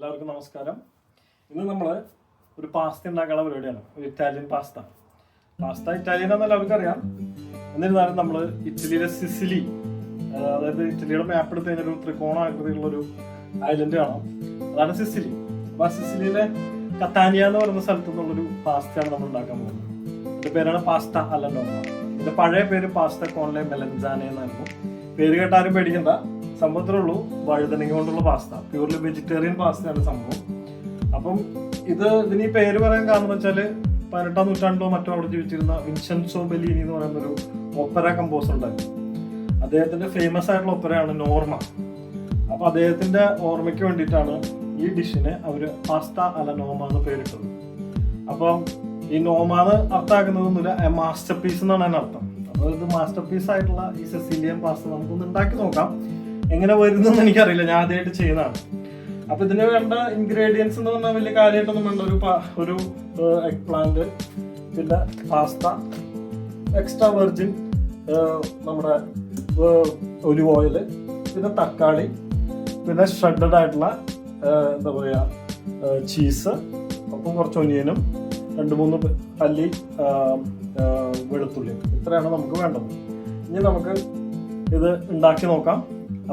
എല്ലാവർക്കും നമസ്കാരം. ഇന്ന് നമ്മൾ ഒരു പാസ്ത ഉണ്ടാക്കാനുള്ള പരിപാടിയാണ്. ഒരു ഇറ്റാലിയൻ പാസ്ത. ഇറ്റാലിയൻ ആണെന്ന് എല്ലാവർക്കും അറിയാം. എന്നിരുന്നാലും നമ്മൾ ഇറ്റലിയിലെ സിസിലി, അതായത് ഇറ്റലിയുടെ മാപ്പ് എടുത്ത് കഴിഞ്ഞാൽ ഒരു ത്രികോണാകൃതിയുള്ളൊരു ഐലൻഡ് കാണാം. അതാണ് സിസിലി. അപ്പോൾ ആ സിസിലിയിലെ കത്താനിയ എന്ന് പറയുന്ന സ്ഥലത്തു നിന്നുള്ളൊരു പാസ്തയാണ് നമ്മൾ ഉണ്ടാക്കാൻ പോകുന്നത്. ഇതിന്റെ പേരാണ് പാസ്ത അല്ല നോമ. ഇതിന്റെ പഴയ പേര് പാസ്ത കോൺലെ മെലൻസാനെ എന്നായിരുന്നു. പേര് കേട്ടാരും പേടിക്കണ്ട, സംഭവത്തിലുള്ളൂ വഴുതനങ്ങ കൊണ്ടുള്ള പാസ്ത. പ്യൂർലി വെജിറ്റേറിയൻ പാസ്തയാണ് സംഭവം. അപ്പം ഇതിന് ഈ പേര് പറയാൻ കാരണം എന്ന് വെച്ചാൽ 18ാം നൂറ്റാണ്ടിലോ മറ്റോ അവിടെ ജീവിച്ചിരുന്ന വിൻസെൻസോ ബെല്ലീനി എന്ന് പറയുന്ന ഒരു ഒപ്പറ കമ്പോസർ ഉണ്ടായിരുന്നു. അദ്ദേഹത്തിന്റെ ഫേമസ് ആയിട്ടുള്ള ഒപ്പറയാണ് നോർമ. അപ്പൊ അദ്ദേഹത്തിന്റെ ഓർമ്മയ്ക്ക് വേണ്ടിയിട്ടാണ് ഈ ഡിഷിന് അവര് പാസ്ത അല്ല നോമ എന്ന് പേരിട്ടത്. അപ്പം ഈ നോമ എന്ന് അർത്ഥമാക്കുന്നതൊന്നുമില്ല, മാസ്റ്റർ പീസ് എന്നാണ് അതിന് അർത്ഥം. അപ്പോൾ ഇത് മാസ്റ്റർ പീസ് ആയിട്ടുള്ള ഈ സിസിലിയൻ പാസ്ത നമുക്കൊന്ന് ഉണ്ടാക്കി നോക്കാം. എങ്ങനെ വരുന്നെന്ന് എനിക്കറിയില്ല, ഞാൻ ആദ്യമായിട്ട് ചെയ്യുന്നതാണ്. അപ്പൊ ഇതിന് വേണ്ട ഇൻഗ്രീഡിയൻസ് എന്ന് പറഞ്ഞാൽ വലിയ കാര്യമായിട്ടൊന്നും വേണ്ട. ഒരു എഗ് പ്ലാന്റ്, പിന്നെ പാസ്ത, എക്സ്ട്രാ വെർജിൻ നമ്മുടെ ഒലിവ് ഓയിൽ, പിന്നെ തക്കാളി, പിന്നെ ഷ്രെഡഡ് ആയിട്ടുള്ള എന്താ പറയുക ചീസ്, ഒപ്പം കുറച്ച് ഒനിയനും 2-3 അല്ലി വെളുത്തുള്ളിയും. ഇത്രയാണ് നമുക്ക് വേണ്ടത്. ഇനി നമുക്ക് ഇത് ഉണ്ടാക്കി നോക്കാം.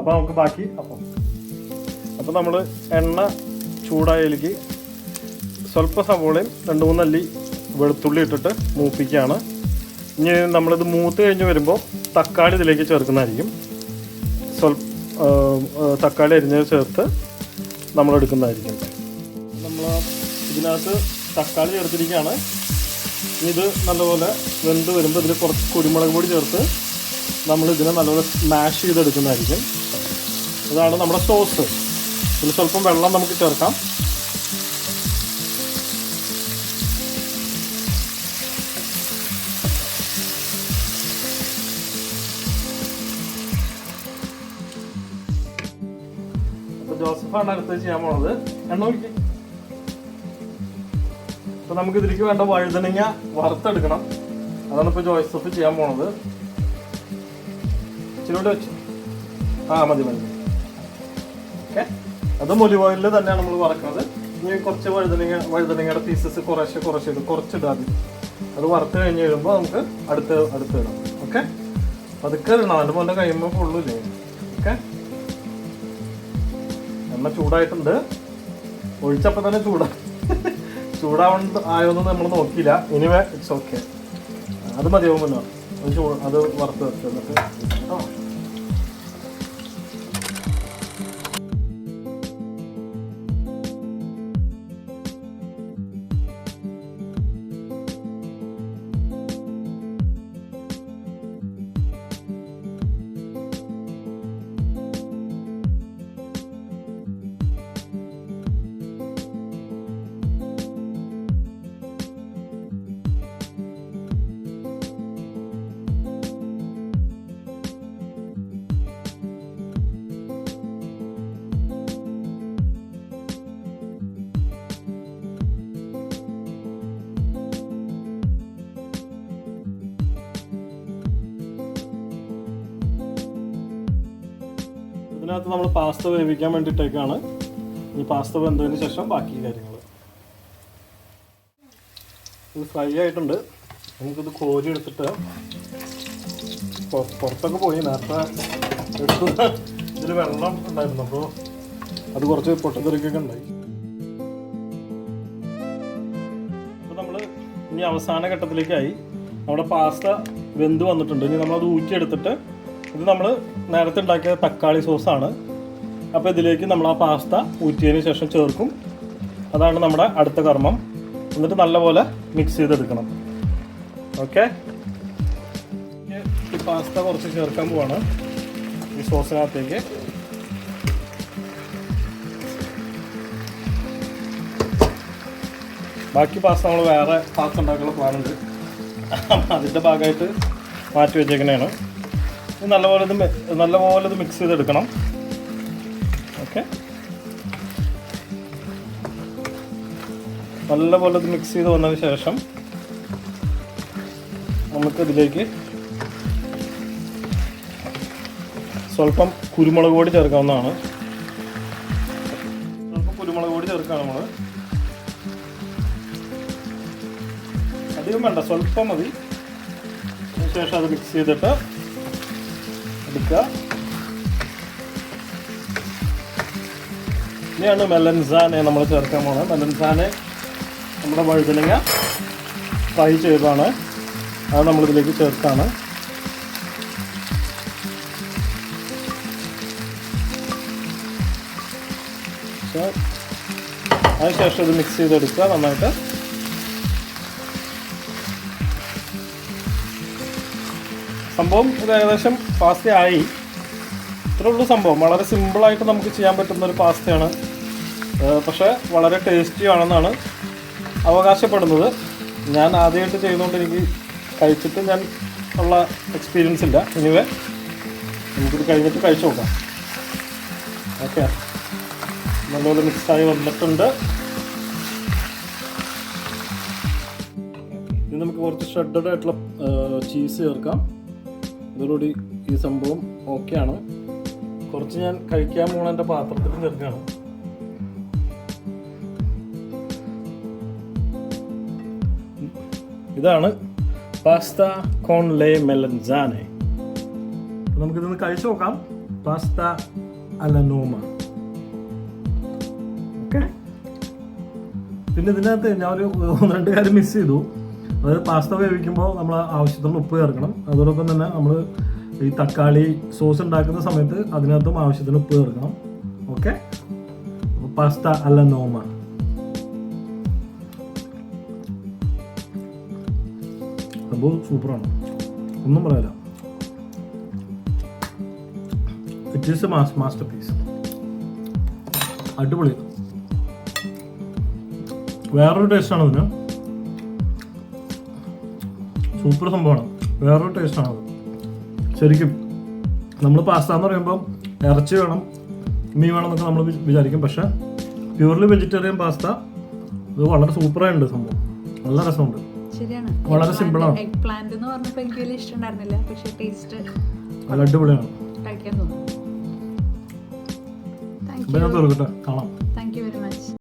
അപ്പോൾ നമുക്ക് ബാക്കി അപ്പോൾ നമ്മൾ എണ്ണ ചൂടായതിലേക്ക് സ്വല്പ സവോളയും 2-3 അല്ലി വെളുത്തുള്ളി ഇട്ടിട്ട് മൂപ്പിക്കുകയാണ്. ഇനി നമ്മളിത് മൂത്ത് കഴിഞ്ഞ് വരുമ്പോൾ തക്കാളി ഇതിലേക്ക് ചേർക്കുന്നതായിരിക്കും. തക്കാളി അരിഞ്ഞത് ചേർത്ത് നമ്മളെടുക്കുന്നതായിരിക്കും. നമ്മൾ ഇതിനകത്ത് തക്കാളി ചേർത്തിരിക്കുകയാണ്. ഇത് നല്ലപോലെ വെന്ത് വരുമ്പോൾ ഇതിൽ കുറച്ച് കുരുമുളക് പൊടി ചേർത്ത് നമ്മൾ ഇതിനെ നല്ലപോലെ സ്മാഷ് ചെയ്തെടുക്കുന്നതായിരിക്കും. ഇതാണ് നമ്മുടെ സോസ്. ഇതിൽ സ്വല്പം വെള്ളം നമുക്ക് ചേർക്കാം. അപ്പോൾ ജോസഫാണ് അടുത്ത് ചെയ്യാൻ പോണത്. എണ്ണ ഒഴിക്കുക. അപ്പോൾ നമുക്ക് ഇതിലേക്ക് വേണ്ട വഴുതനങ്ങ വറുത്തെടുക്കണം. അതാണ് ഇപ്പോൾ ജോസഫ് ചെയ്യാൻ പോണത്. ഇച്ചിരി വെച്ചു. മതി. ഓക്കെ, അത് ഒലിവ് ഓയിലിൽ തന്നെയാണ് നമ്മൾ വറക്കുന്നത്. ഇനി കുറച്ച് വഴുതനങ്ങയുടെ പീസസ് കുറച്ചിടാം. അത് വറുത്ത് കഴിഞ്ഞ് കഴിയുമ്പോൾ നമുക്ക് അടുത്ത് ഇടാം. ഓക്കെ, അതൊക്കെ ഇടണം. അതിൻ്റെ മുന്നേ കഴിയുമ്പോൾ കൊള്ളൂല്ലേ. ഓക്കെ, എണ്ണ ചൂടായിട്ടുണ്ട്. ഒഴിച്ചപ്പോൾ തന്നെ ചൂടായോന്നും നമ്മൾ നോക്കിയില്ല. എനിവേ ഇറ്റ്സ് ഓക്കെ, അത് മതിയാവും. മുന്നോ അത് വറുത്ത് വെച്ച് എന്നിട്ട് ഇതിനകത്ത് നമ്മൾ പാസ്ത വേവിക്കാൻ വേണ്ടിയിട്ടേക്കാണ്. ഈ പാസ്ത വെന്തതിന് ശേഷം ബാക്കി കാര്യങ്ങൾ. ഇത് ഫ്രൈ ആയിട്ടുണ്ട്. നമുക്കിത് കോരി എടുത്തിട്ട് പുറത്തൊക്കെ പോയി നേരത്തെ എടുത്ത് ഇതിൽ വെള്ളം ഉണ്ടായിരുന്നു. അപ്പോൾ അത് കുറച്ച് പൊട്ടത്തെറിക്കൊക്കെ ഉണ്ടായി. അപ്പോൾ നമ്മൾ ഇനി അവസാന ഘട്ടത്തിലേക്കായി. നമ്മുടെ പാസ്ത വെന്ത് വന്നിട്ടുണ്ട്. ഇനി നമ്മളത് ഊറ്റിയെടുത്തിട്ട് ഇത് നമ്മൾ നേരത്തെ ഉണ്ടാക്കിയ തക്കാളി സോസാണ്. അപ്പോൾ ഇതിലേക്ക് നമ്മൾ ആ പാസ്ത ഊറ്റിയതിന് ശേഷം ചേർക്കും. അതാണ് നമ്മുടെ അടുത്ത കർമ്മം. എന്നിട്ട് നല്ലപോലെ മിക്സ് ചെയ്തെടുക്കണം. ഓക്കെ, ഈ പാസ്ത കുറച്ച് ചേർക്കാൻ പോവാണ് ഈ സോസിനകത്തേക്ക്. ബാക്കി പാസ്ത നമ്മൾ വേറെ പാസ്ത ഉണ്ടാക്കാനുള്ള പ്ലാനുണ്ട്. അതിൻ്റെ ഭാഗമായിട്ട് മാറ്റി വെച്ചേക്കണേണ്. നല്ലപോലെ ഇത് മിക്സ് ചെയ്തെടുക്കണം. ഓക്കെ, നല്ലപോലെ ഇത് മിക്സ് ചെയ്ത് വന്നതിന് ശേഷം നമുക്കിതിലേക്ക് സ്വല്പം കുരുമുളക് പൊടി ചേർക്കാവുന്നതാണ്. സ്വല്പം കുരുമുളക് പൊടി ചേർക്കുകയാണ് നമ്മൾ. അധികം വേണ്ട, സ്വല്പം മതി. അതിനുശേഷം അത് മിക്സ് ചെയ്തിട്ട് എടുക്കുക. ഇനിയാണ് മെലൻസാനെ നമ്മൾ ചേർക്കാൻ പോകുന്നത്. മെലൻസാനെ നമ്മുടെ വഴുതനങ്ങ ഫ്രൈ ചെയ്തതാണ്, അത് നമ്മളിതിലേക്ക് ചേർത്താണ്. അതിനുശേഷം ഇത് മിക്സ് ചെയ്തെടുക്കുക നന്നായിട്ട്. സംഭവം ഇത് ഏകദേശം പാസ്ത ആയി. ഇത്രേ ഉള്ളൂ സംഭവം. വളരെ സിമ്പിളായിട്ട് നമുക്ക് ചെയ്യാൻ പറ്റുന്ന ഒരു പാസ്തയാണ്, പക്ഷേ വളരെ ടേസ്റ്റി ആണെന്നാണ് അവകാശപ്പെടുന്നത്. ഞാൻ ആദ്യമായിട്ട് ചെയ്യുന്നതുകൊണ്ട് എനിക്ക് കഴിച്ചിട്ട് ഞാൻ ഉള്ള എക്സ്പീരിയൻസ് ഇല്ല. എനിവേ നമുക്കിത് കഴിഞ്ഞിട്ട് കഴിച്ചു നോക്കാം. ഓക്കെ, നല്ലപോലെ മിക്സായി വന്നിട്ടുണ്ട്. ഇനി നമുക്ക് കുറച്ച് ഷ്രെഡഡ് ആയിട്ടുള്ള ചീസ് ചേർക്കാം. ഇതോടുകൂടി ഈ സംഭവം ഓക്കെയാണ്. കുറച്ച് ഞാൻ കഴിക്കാൻ പോകണ എൻ്റെ പാത്രത്തിൽ ചേർക്കുകയാണ്. ഇതാണ് പാസ്ത കോൺ ലേ മെലൻസാനെ. നമുക്കിതൊന്ന് കഴിച്ചു നോക്കാം. പാസ്ത അല്ല നോമ. ഓക്കെ, പിന്നെ ഇതിനകത്ത് ഞാനൊരു 1-2 കാര്യം മിസ് ചെയ്തു. അതായത് പാസ്ത വേവിക്കുമ്പോൾ നമ്മൾ ആവശ്യത്തിന് ഉപ്പ് ചേർക്കണം. അതോടൊപ്പം തന്നെ നമ്മൾ ഈ തക്കാളി സോസ് ഉണ്ടാക്കുന്ന സമയത്ത് അതിനകത്തും ആവശ്യത്തിന് ഉപ്പ് ചേർക്കണം. ഓക്കെ, പാസ്ത അല്ല നോമ. സംഭവം സൂപ്പറാണ്, ഒന്നും പറയാനില്ല. It is a masterpiece. അടിപൊളി, വേറൊരു ടേസ്റ്റാണ് അതിന്. സൂപ്പർ സംഭവമാണ്, വേറൊരു ടേസ്റ്റാണത് ശരിക്കും. നമ്മൾ പാസ്ത എന്ന് പറയുമ്പോൾ ഇറച്ചി വേണം, മീൻ വേണം എന്നൊക്കെ നമ്മൾ വിചാരിക്കും. പക്ഷേ പ്യൂർലി വെജിറ്റേറിയൻ പാസ്ത ഇത് വളരെ സൂപ്പറായിട്ടുണ്ട് സംഭവം. നല്ല രസമുണ്ട്, വളരെ സിമ്പിളാണ്. നല്ല അടിപൊളിയാണ്. കഴിക്കാൻ തോന്നുന്നു. കാണാം. Thank you very much.